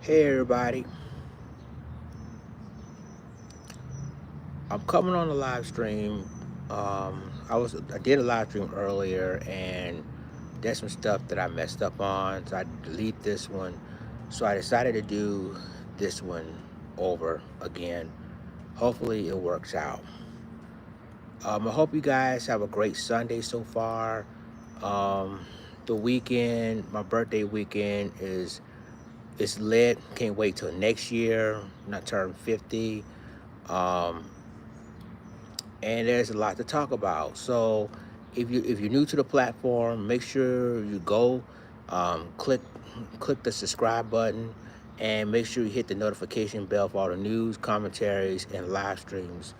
Hey everybody, I'm coming on a live stream. I did a live stream earlier, and there's some stuff that I messed up on, so I delete this one. So I decided to do this one over again. Hopefully it works out. I hope you guys have a great Sunday so far. Um, the weekend, my birthday weekend is lit. Can't wait till next year. When I turn 50. Um, and there's a lot to talk about. So if you're new to the platform, make sure you go click the subscribe button and make sure you hit the notification bell for all the news, commentaries, and live streams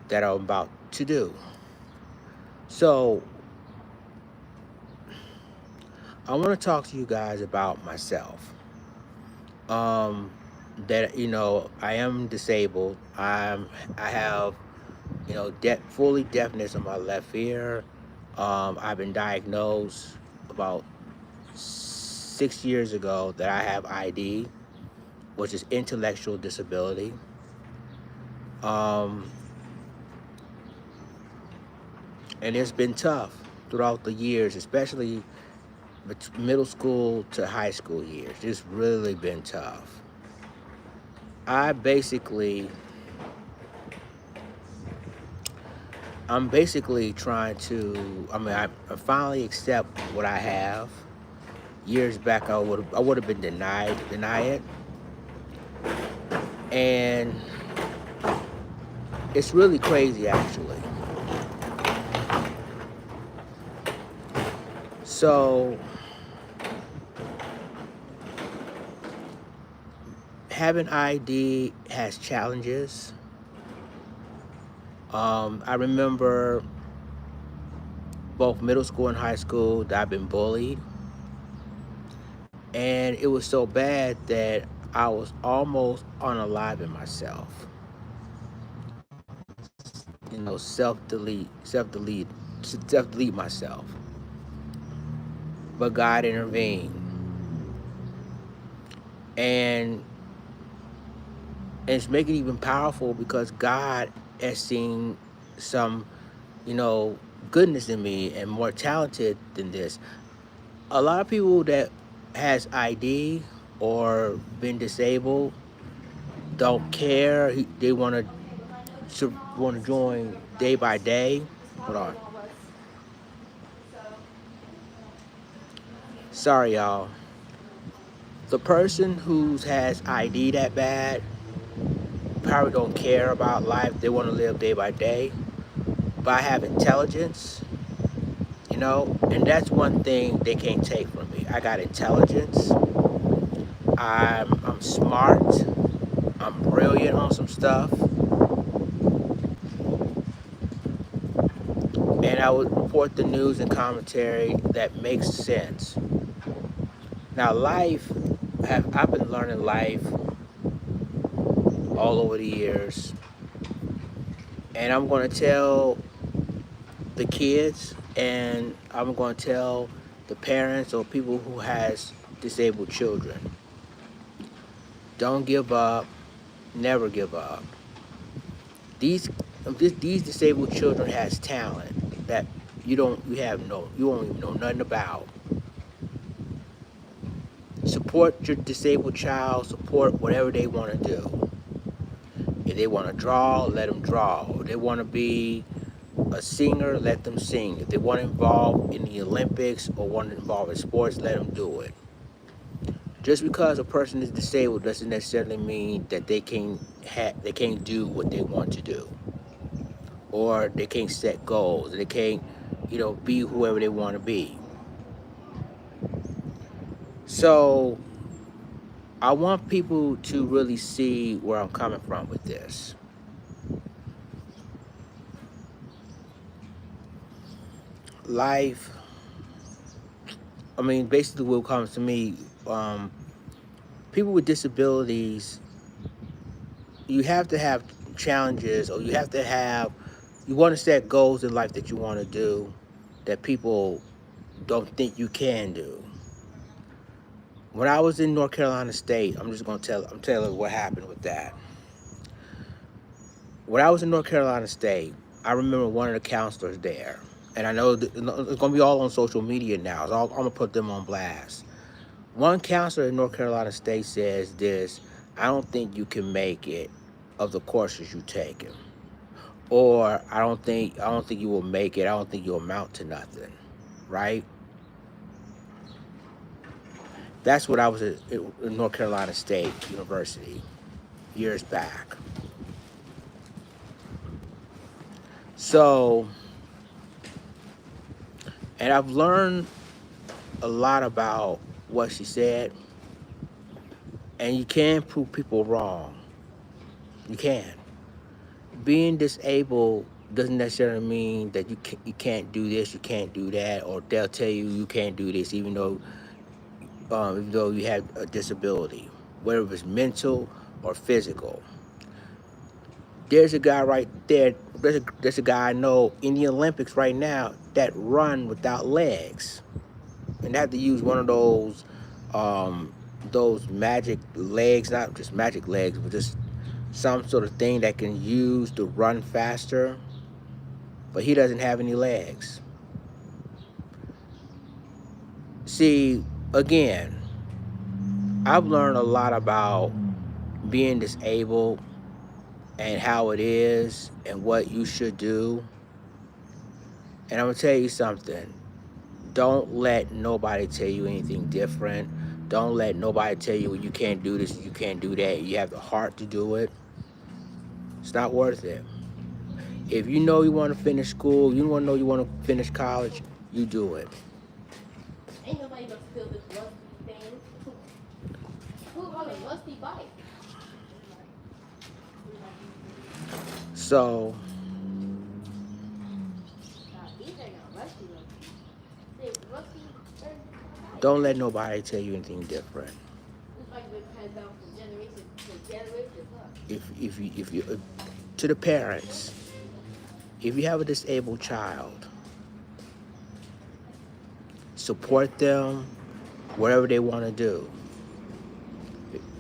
that I'm about to do. So I want to talk to you guys about myself. Um, that I am disabled. I have fully deafness in my left ear. I've been diagnosed about 6 years ago that I have ID, which is intellectual disability. Um, and it's been tough throughout the years, especially middle school to high school years. It's really been tough. I basically, I'm basically trying to. I finally accept what I have. Years back, I would have been deny it, and it's really crazy actually. So having ID has challenges. I remember both middle school and high school that I've been bullied, and it was so bad that I was almost unaliving myself. Self delete myself. But God intervened, and it's making it even powerful because God has seen some, you know, goodness in me and more talented than this. A lot of people that has ID or been disabled don't care. They want to join day by day. Hold on. Sorry, y'all. The person who has ID that bad probably don't care about life. They want to live day by day. But I have intelligence, and that's one thing they can't take from me. I got intelligence. I'm smart. I'm brilliant on some stuff, and I would report the news and commentary that makes sense. Now, I've been learning life all over the years, and I'm going to tell the kids, and I'm going to tell the parents or people who has disabled children: don't give up, never give up. These these disabled children has talent that you don't even know nothing about. Support your disabled child. Support whatever they want to do. If they want to draw, let them draw. If they want to be a singer, let them sing. If they want to involve in the Olympics or want to involve in sports, let them do it. Just because a person is disabled doesn't necessarily mean that they can't do what they want to do, or they can't set goals. They can't, be whoever they want to be. So I want people to really see where I'm coming from with this. Life, basically what comes to me, um, people with disabilities, you have to have challenges, or you want to set goals in life that you want to do that people don't think you can do. When I was in North Carolina State, I'm telling what happened with that. When I was in North Carolina State, I remember one of the counselors there, and I know it's gonna be all on social media now, so I'm gonna put them on blast. One counselor in North Carolina State says this: I don't think you can make it of the courses you taken, or I don't think you will make it. I don't think you'll amount to nothing, right? That's what I was at in North Carolina State University years back. So, and I've learned a lot about what she said, and you can prove people wrong. You can. Being disabled doesn't necessarily mean that you can't do this, you can't do that, or they'll tell you you can't do this, even though you have a disability, whether it's mental or physical. There's a guy right there. There's a guy I know in the Olympics right now that run without legs, and they have to use one of those magic legs, not just magic legs, but just some sort of thing that can use to run faster. But he doesn't have any legs. See, again, I've learned a lot about being disabled and how it is and what you should do. And I'm gonna tell you something. Don't let nobody tell you anything different. Don't let nobody tell you you can't do this, you can't do that. You have the heart to do it. It's not worth it. If you know you want to finish school, you want to know you want to finish college, you do it. Ain't nobody gonna steal this rusty thing. Who on a rusty bike? So Nah, these ain't not rusty rusty. They rusty bike. don't let nobody tell you anything different. This bike been passed down from generation to generation. Huh? If you to the parents, if you have a disabled child, support them whatever they want to do.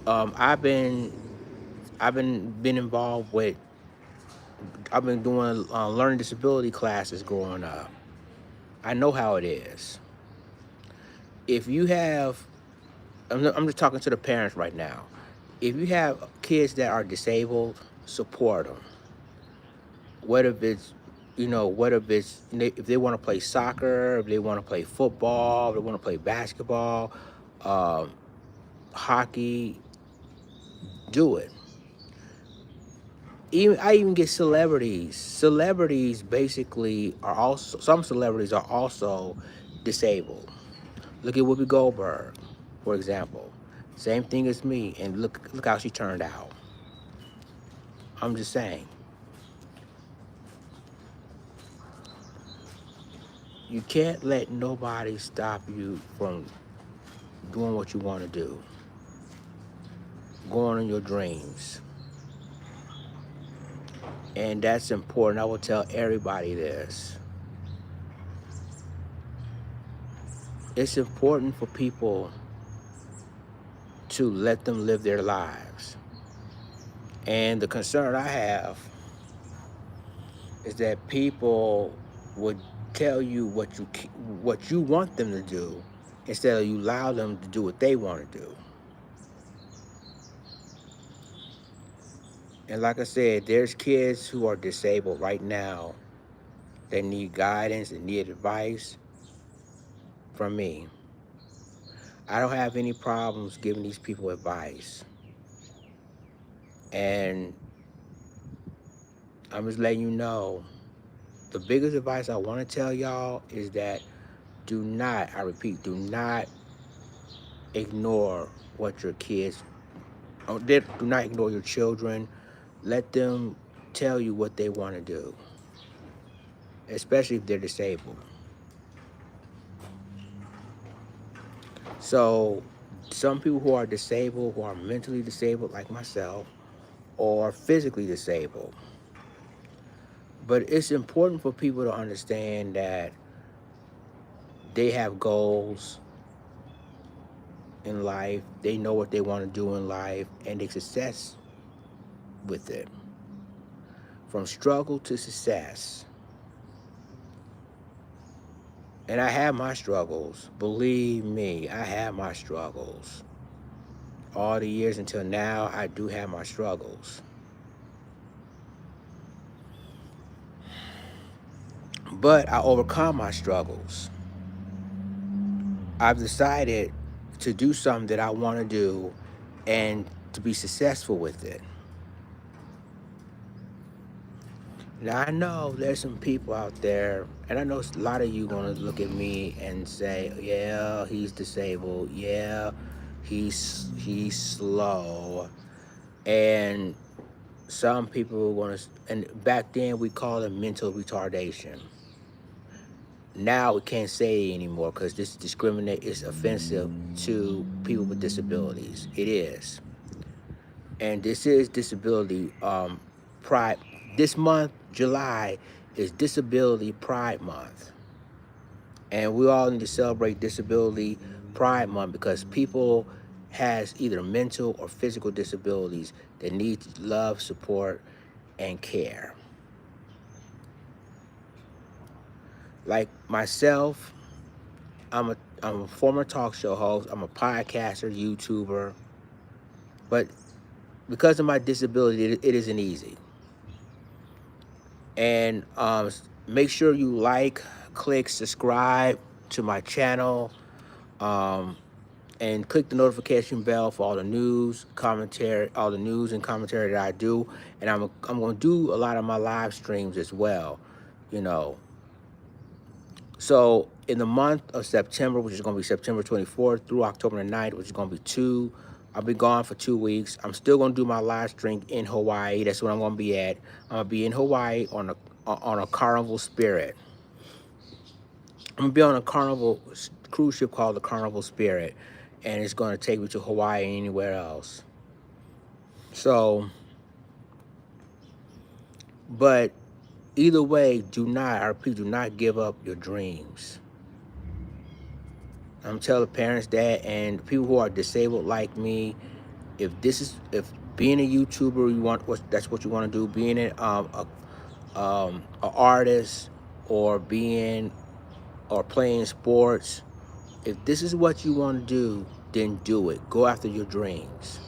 Um, I've been been involved with. I've been doing learning disability classes growing up. I know how it is. If you have, I'm just talking to the parents right now. If you have kids that are disabled, support them. Whether it's, if they want to play soccer, if they want to play football, if they want to play basketball, um, hockey, do it. Even I even get celebrities. Celebrities basically are also some celebrities are also disabled. Look at Whoopi Goldberg, for example. Same thing as me, and look how she turned out. I'm just saying, you can't let nobody stop you from doing what you want to do, going on your dreams. And that's important. I will tell everybody this. It's important for people to let them live their lives. And the concern I have is that people would tell you what you want them to do instead of you allow them to do what they want to do. And like I said, there's kids who are disabled right now that need guidance and need advice from me. I don't have any problems giving these people advice. And I'm just letting you know the biggest advice I want to tell y'all is that I repeat, do not ignore what your kids, do not ignore your children. Let them tell you what they want to do, especially if they're disabled. So, some people who are disabled, who are mentally disabled, like myself, or physically disabled, but it's important for people to understand that they have goals, in life. They know what they want to do in life, and they success with it. From struggle to success. And I have my struggles. Believe me, I have my struggles. All the years until now, I do have my struggles. But I overcome my struggles. I've decided to do something that I want to do and to be successful with it. Now, I know there's some people out there, and I know a lot of you going to look at me and say, yeah, he's disabled. Yeah, he's slow. And some people are going to, and back then we called it mental retardation. Now we can't say it anymore because this discriminate is offensive to people with disabilities. It is. And this is disability pride. This month, July, is Disability Pride Month. And we all need to celebrate Disability Pride Month because people has either mental or physical disabilities that need love, support, and care. Like myself, I'm a former talk show host. I'm a podcaster, YouTuber, but because of my disability, it isn't easy. And make sure you like, click, subscribe to my channel, um, and click the notification bell for all the news, commentary, all the news and commentary that I do. And I'm going to do a lot of my live streams as well, you know. So in the month of September, which is going to be September 24th through October the 9th, which is going to be I'll be gone for 2 weeks. I'm still going to do my live stream in Hawaii. That's where I'm going to be at. I'm going to be in Hawaii on a Carnival Spirit. I'm going to be on a Carnival cruise ship called the Carnival Spirit, and it's going to take me to Hawaii and anywhere else. So, but either way, do not give up your dreams. I'm telling parents that, and people who are disabled like me, if being a YouTuber that's what you want to do, being a artist, or playing sports, if this is what you want to do, then do it. Go after your dreams.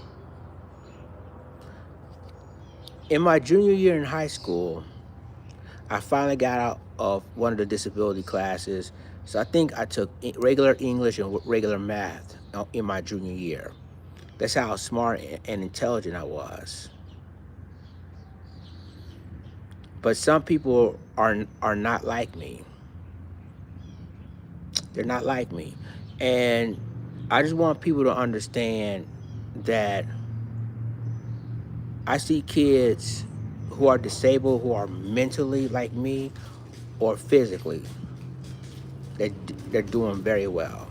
In my junior year in high school, I finally got out of one of the disability classes. So I think I took regular English and regular math in my junior year. That's how smart and intelligent I was. But some people are not like me. They're not like me. And I just want people to understand that I see kids who are disabled, who are mentally like me or physically, that they're doing very well.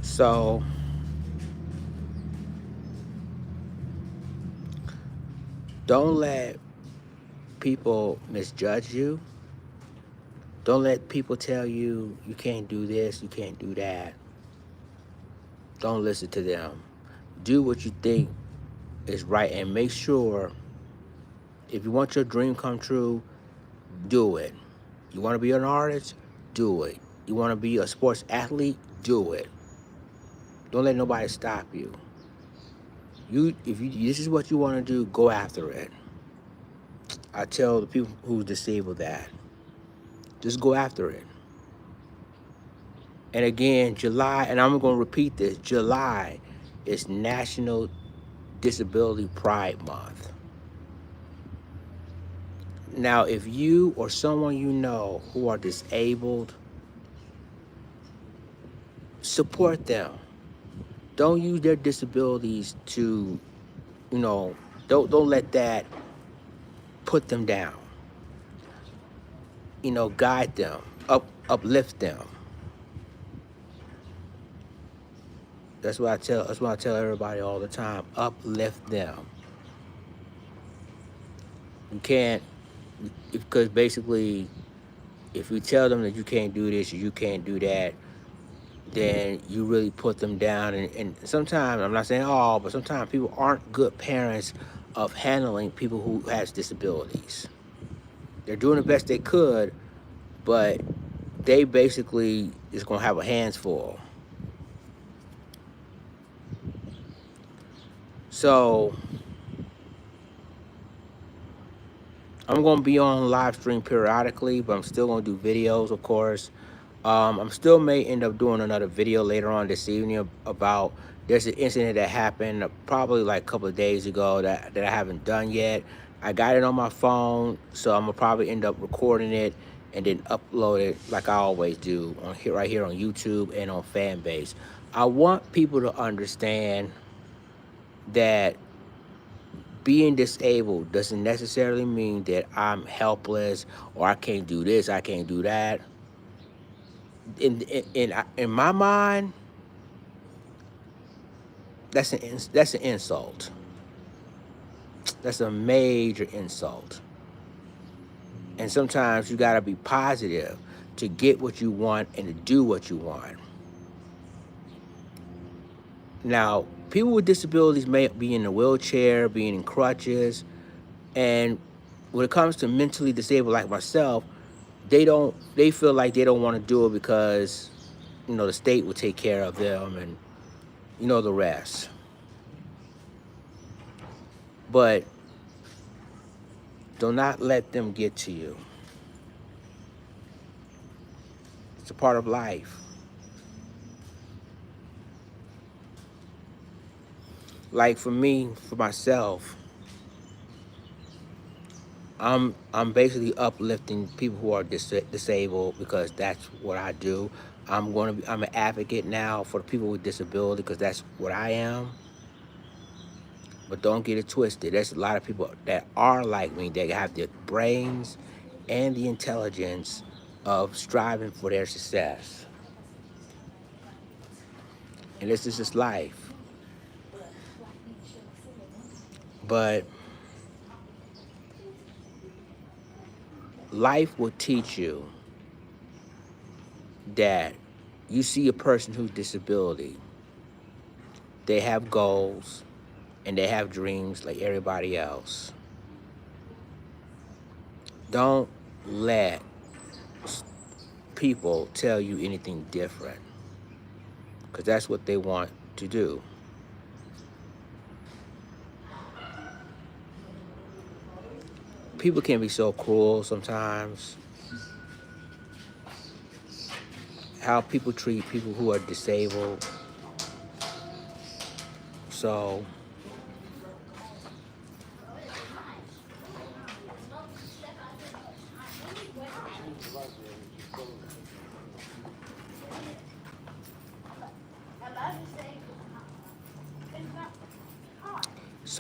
So don't let people misjudge you. Don't let people tell you you can't do this, you can't do that. Don't listen to them. Do what you think is right, and make sure if you want your dream come true, do it. You want to be an artist? Do it. You want to be a sports athlete? Do it. Don't let nobody stop you. If this is what you want to do, go after it. I tell the people who's disabled that. Just go after it. And again, July, and I'm going to repeat this, July is National Disability Pride Month. Now, if you or someone you know who are disabled, support them. Don't use their disabilities to, you know, don't let that put them down. Guide them, uplift them. That's what I tell everybody all the time. Uplift them. You can't, because basically, if you tell them that you can't do this or you can't do that, then you really put them down. And sometimes, I'm not saying all, but sometimes people aren't good parents of handling people who has disabilities. They're doing the best they could, but they basically is gonna have a hands full. So I'm gonna be on live stream periodically, but I'm still gonna do videos, of course. I'm still may end up doing another video later on this evening about there's an incident that happened probably like a couple of days ago that I haven't done yet. I got it on my phone, so I'm gonna probably end up recording it and then upload it like I always do on here right here on YouTube and on Fanbase. I want people to understand that being disabled doesn't necessarily mean that I'm helpless or I can't do this, I can't do that. In my mind, that's an insult. That's a major insult. And sometimes you gotta be positive to get what you want and to do what you want. Now, people with disabilities may be in a wheelchair, being in crutches, and when it comes to mentally disabled like myself, they feel like they don't want to do it because the state will take care of them and the rest. But do not let them get to you. It's a part of life. Like for me, for myself, I'm basically uplifting people who are disabled because that's what I do. I'm an advocate now for the people with disability because that's what I am. But don't get it twisted. There's a lot of people that are like me that have the brains and the intelligence of striving for their success. And this is just life. But life will teach you that you see a person who's disability, they have goals and they have dreams like everybody else. Don't let people tell you anything different because that's what they want to do. People can be so cruel sometimes. How people treat people who are disabled. So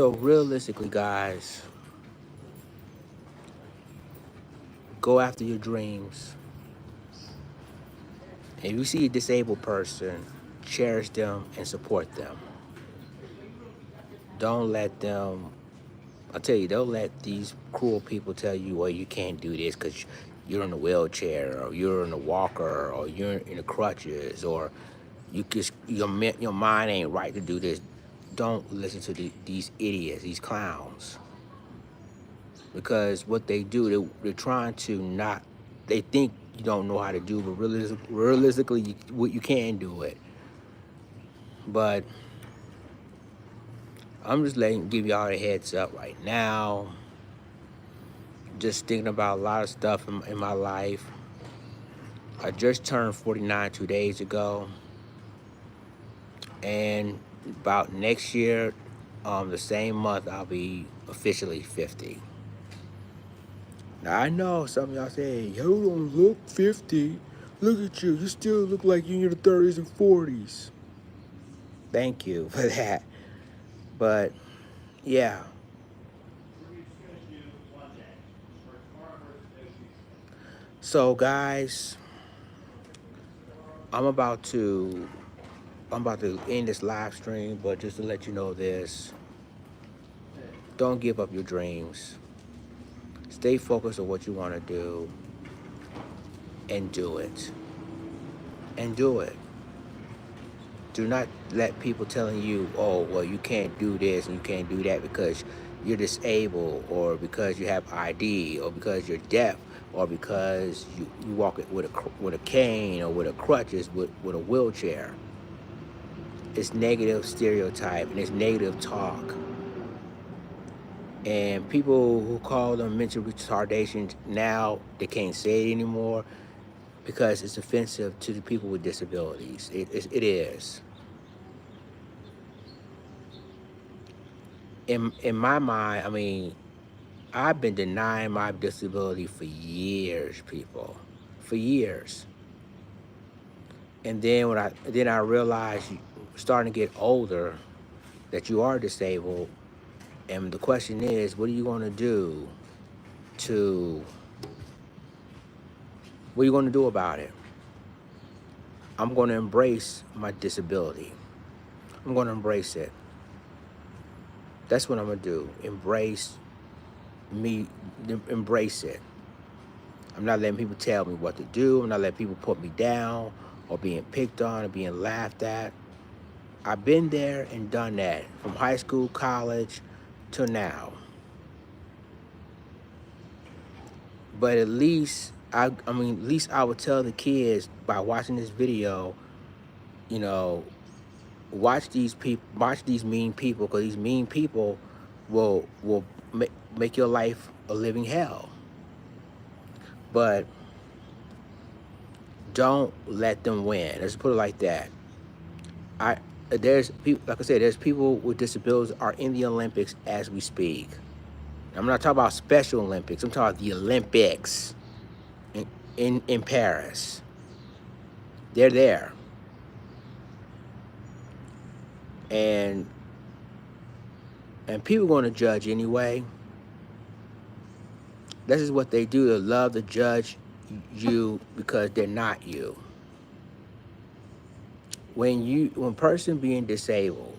realistically, guys, go after your dreams. If you see a disabled person, cherish them and support them. Don't let them, I tell you, don't let these cruel people tell you, well, you can't do this because you're in a wheelchair or you're in a walker or you're in the crutches or your mind ain't right to do this. Don't listen to these idiots, these clowns. Because what they do, they're trying to not, they think you don't know how to do, but realistically, you can do it. But I'm just give y'all a heads up right now. Just thinking about a lot of stuff in my life. I just turned 49 2 days ago. And about next year, the same month, I'll be officially 50. Now, I know some of y'all say, you don't look 50. Look at you. You still look like you're in your 30s and 40s. Thank you for that. But, yeah. So, guys, I'm about to end this live stream, but just to let you know this, don't give up your dreams. Stay focused on what you want to do and do it. And do it. Do not let people telling you, oh, well, you can't do this and you can't do that because you're disabled or because you have ID or because you're deaf or because you walk it with a cane or with a crutches with a wheelchair. It's negative stereotype and it's negative talk. And people who call them mental retardation now, they can't say it anymore because it's offensive to the people with disabilities. It is. In my mind, I mean, I've been denying my disability for years, people, for years. And then I realized, starting to get older, that you are disabled, and the question is, what are you going to do to what are you going to do about it? I'm going to embrace my disability. I'm going to embrace it. That's what I'm going to do. Me, embrace it. I'm not letting people tell me what to do. I'm not letting people put me down or being picked on or being laughed at. I've been there and done that from high school, college, to now. But at least at least I would tell the kids by watching this video, you know, watch these mean people, because these mean people will make your life a living hell. But don't let them win. Let's put it like that. I there's people, like I said, there's people with disabilities are in the Olympics as we speak. I'm not talking about Special Olympics. I'm talking about the Olympics in Paris. They're there, and people are going to judge anyway. This is what they do. They love to judge you because they're not you. When a person being disabled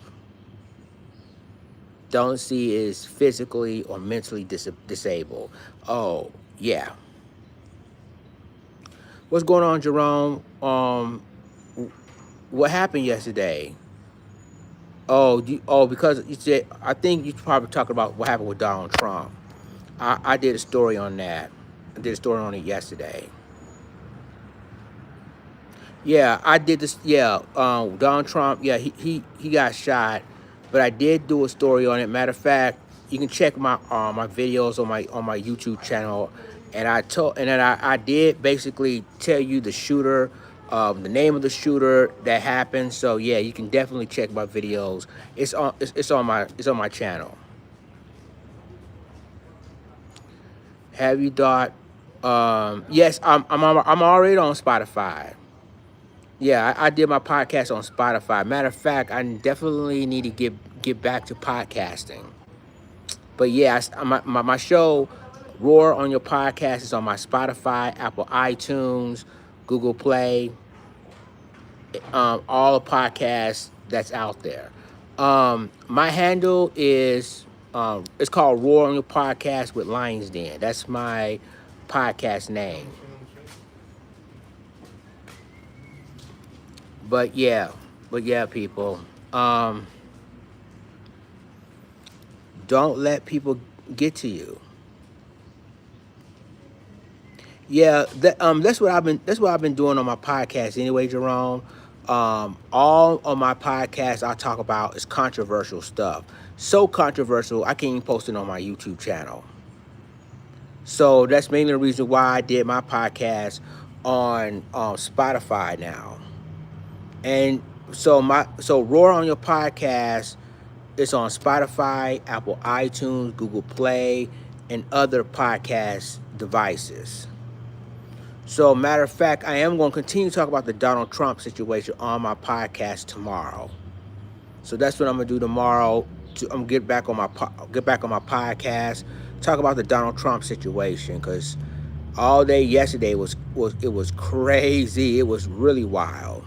don't see is physically or mentally disabled. Oh yeah. What's going on, Jerome? What happened yesterday? Because you said, I think you probably talking about what happened with Donald Trump. I did a story on that. I did a story on it yesterday. Yeah, I did this. Yeah, Donald Trump. Yeah, he got shot, but I did do a story on it. Matter of fact, you can check my videos on my YouTube channel, and I did basically tell you the shooter, the name of the shooter that happened. So yeah, you can definitely check my videos. It's on my channel. Have you thought? Yes, I'm already on Spotify. Yeah, I did my podcast on Spotify. Matter of fact, I definitely need to get back to podcasting. But yeah, my show, Roar on Your Podcast, is on my Spotify, Apple iTunes, Google Play, all the podcasts that's out there. My handle is it's called Roar on Your Podcast with Lions Den. That's my podcast name. But yeah, people. Don't let people get to you. Yeah, that's what I've been doing on my podcast anyway, Jerome. All on my podcast I talk about is controversial stuff. So controversial, I can't even post it on my YouTube channel. So that's mainly the reason why I did my podcast on Spotify now. And so Roar on Your Podcast, it's on Spotify, Apple iTunes, Google Play, and other podcast devices. So, matter of fact, I am going to continue to talk about the Donald Trump situation on my podcast tomorrow. So that's what I'm going to do tomorrow. I'm going to get back on my podcast, talk about the Donald Trump situation, because all day yesterday was crazy. It was really wild.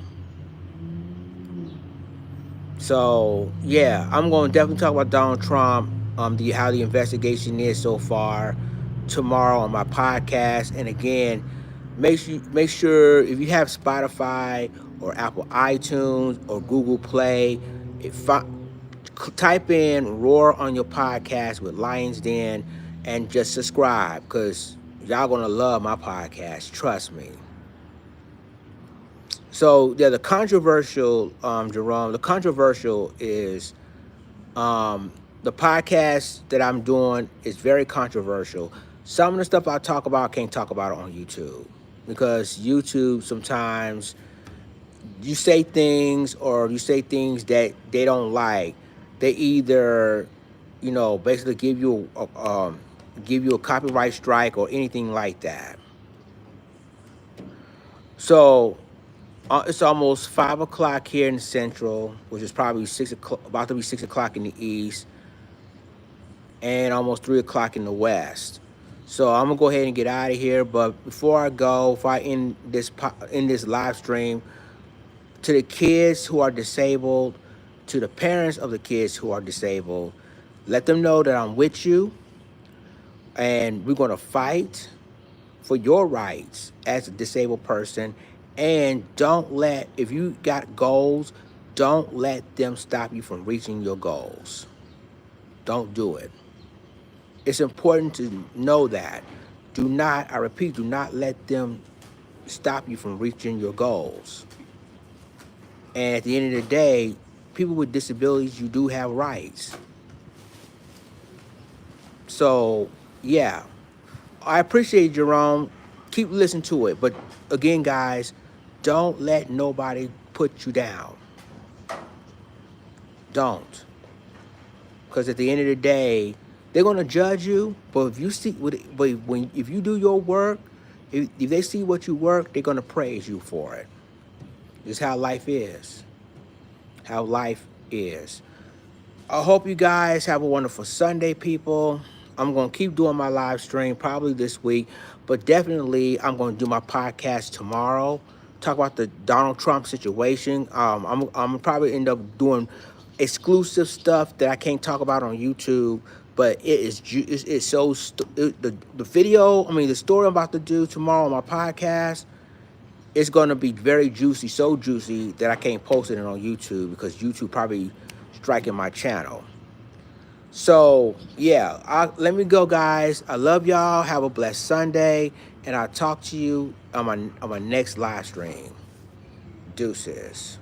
So yeah, I'm going to definitely talk about Donald Trump, how the investigation is so far, tomorrow on my podcast. And again, make sure if you have Spotify or Apple iTunes or Google Play, if type in "Roar" on your podcast with Lions Den and just subscribe because y'all gonna love my podcast. Trust me. So yeah, the controversial, Jerome. The controversial is um, the podcast that I'm doing is very controversial. Some of the stuff I talk about I can't talk about it on YouTube because YouTube sometimes you say things or you say things that they don't like. They either, basically give you a copyright strike or anything like that. So it's almost 5 o'clock here in Central, which is probably 6 o'clock, about to be 6 o'clock in the East, and almost 3 o'clock in the West. So I'm gonna go ahead and get out of here. But before I go, if I in this live stream, to the kids who are disabled, to the parents of the kids who are disabled, let them know that I'm with you, and we're gonna fight for your rights as a disabled person. And don't let, if you got goals, don't let them stop you from reaching your goals. Don't do it. It's important to know that. Do not, I repeat, do not let them stop you from reaching your goals. And at the end of the day, people with disabilities, you do have rights. So, yeah, I appreciate Jerome. Keep listening to it. But again, guys, don't let nobody put you down. Don't. Because at the end of the day, they're gonna judge you. But if you do your work, if they see what you work, they're gonna praise you for it. It's how life is. How life is. I hope you guys have a wonderful Sunday, people. I'm going to keep doing my live stream probably this week, but definitely I'm going to do my podcast tomorrow. Talk about the Donald Trump situation. I'm probably end up doing exclusive stuff that I can't talk about on YouTube, but it's so the video. I mean, the story I'm about to do tomorrow on my podcast. It's going to be very juicy, so juicy that I can't post it on YouTube because YouTube probably striking my channel. So, yeah, let me go, guys. I love y'all. Have a blessed Sunday. And I'll talk to you on my next live stream. Deuces.